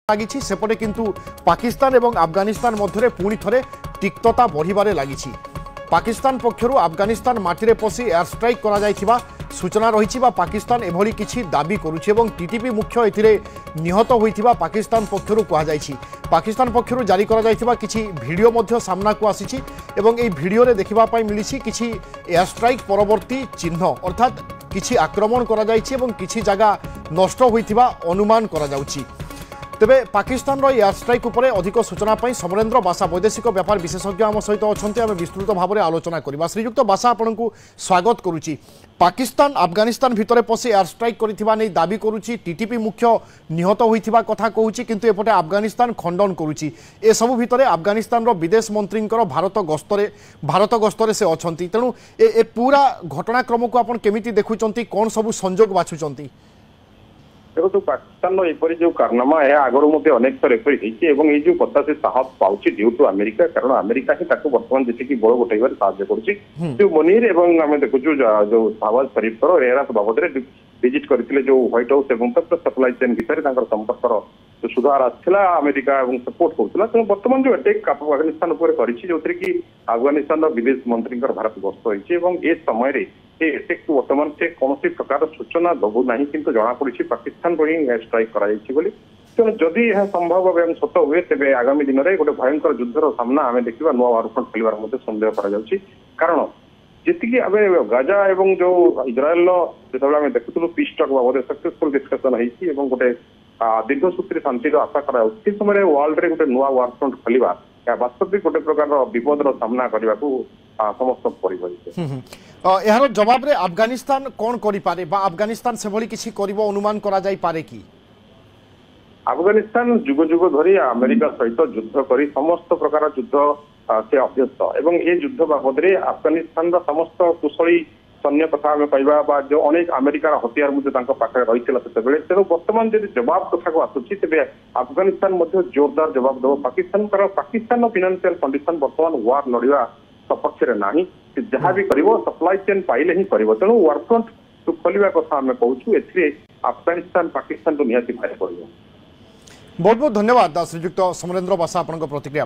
लगी सेपटे किंतु पाकिस्तान एवं अफगानिस्तान मध्य पुणी थे तिक्तता बढ़िबारे लगी। पाकिस्तान पक्षर अफगानिस्तान माटी पशि एयर स्ट्राइक करा सूचना रही पाकिस्तान एभली किछि दाबी करुछि एवं टीटीपी मुख्य एथिरे निहत होइथिबा पाकिस्तान पक्षर कहुई। पाकिस्तान पक्षर जारी करा किछि वीडियो मध्य सामना को आसीछि एवं एई वीडियो रे देखिबा पई मिलिछि किछि एयर स्ट्राइक परवर्ती चिन्ह अर्थात किछि आक्रमण करा जायछि एवं किछि जगह नष्ट होइथिबा अनुमान करा जाउछि। तेबे पाकिस्तान एयर स्ट्राइक उपरे अधिक सूचना पाई समरेन्द्र बासा वैदेशिक व्यापार विशेषज्ञ आम सहित अच्छा आम विस्तृत भाव में आलोचना करवा। श्रीयुक्त बासा आपन को स्वागत करुच्ची। पाकिस्तान अफगानिस्तान भितर पशि एयर स्ट्राइक करथिबा नै दाबी करुच्ची, टीटीपी मुख्य निहत होइथिबा कथा कहूची, किंतु एपटे अफगानिस्तान खंडन करुच्ची। ए सबु भितर अफगानिस्तान विदेश मंत्री भारत गस्तरे से अछंती। तेणु ए पूरा घटनाक्रम को आपन केमिति देखुचंती, कोन सबु संजोग बाछुचंती? देखो तो पाकिस्तान एपरी जो कारनामा है आगुरी अनेक थर एपरी जो कथा से साहस पाँच ड्यू टू अमेरिका, कारण अमेरिका ही बर्तमान जी बड़ गोटाइबार साहय कर मुनीर एवं आम देखु जो शहबाज शरीफ एरास बाबद विजिट करते जो व्हाइट हाउस एवं सप्लाई चेन विषय संपर्क जो सुधार आसाला अमेरिका सपोर्ट करूला। तेणु बर्तमान जो अटैक अफगानिस्तान जो कि अफगानिस्तान विदेश मंत्री भारत गस्त होती समय अटैक को बर्तमान से कौन प्रकार सूचना दबू ना कि जना पड़ी पाकिस्तान को ही एयर स्ट्राइक कर। तेणु जदि यह संभव एवं सत हुए तेज आगामी दिन में गोटे भयंकर युद्धर सामना आम देखा नुआ वारफ्रंट खोल सन्देह कारण जी आम गाजा एवं जो इज्राएल जो देखुलू पीस टॉक बाबद सक्सेसफुल डिस्कसन होती गोटे दीर्घ सूत्री शांतिर आशा कर समय वर्ल्ड रे गोटे नुआ वारफ्रंट खोलवा वास्तविक गोटे प्रकार विपदर सामना करने को समस्त पड़े। यार जवाब रे अफगानिस्तान कौन करि पारे बा अफगानिस्तान से भली किछि करिवो अनुमान करा जाई पारे कि? अफगानिस्तान जुग जुग धरी अमेरिका सहित युद्ध करी समस्त प्रकार युद्ध से अभ्यस्त एवं ये युद्ध बाबद अफगानिस्तान समस्त कुशली सैन्य कथा आम पाइबा जो अनेक अमेरिकार हथियार पाखे रही से तेणु बर्तमान जब जवाब कथा को आसूची तेज अफगानिस्तान जोरदार जवाब देव पाकिस्तान फाइनेंशियल कंडीशन बर्तमान वार लड़वा सपक्ष ना जहाँ भी कर सप्लाई चेन पाइले ही कर। तेणु वारफ्रंट जो खोलवा कथा आम कहूँ अफगानिस्तान पाकिस्तान तो निहाती फायर कर। बहुत बहुत धन्यवाद श्रीयुक्त समरेन्द्र बासा आपन प्रतिक्रिया।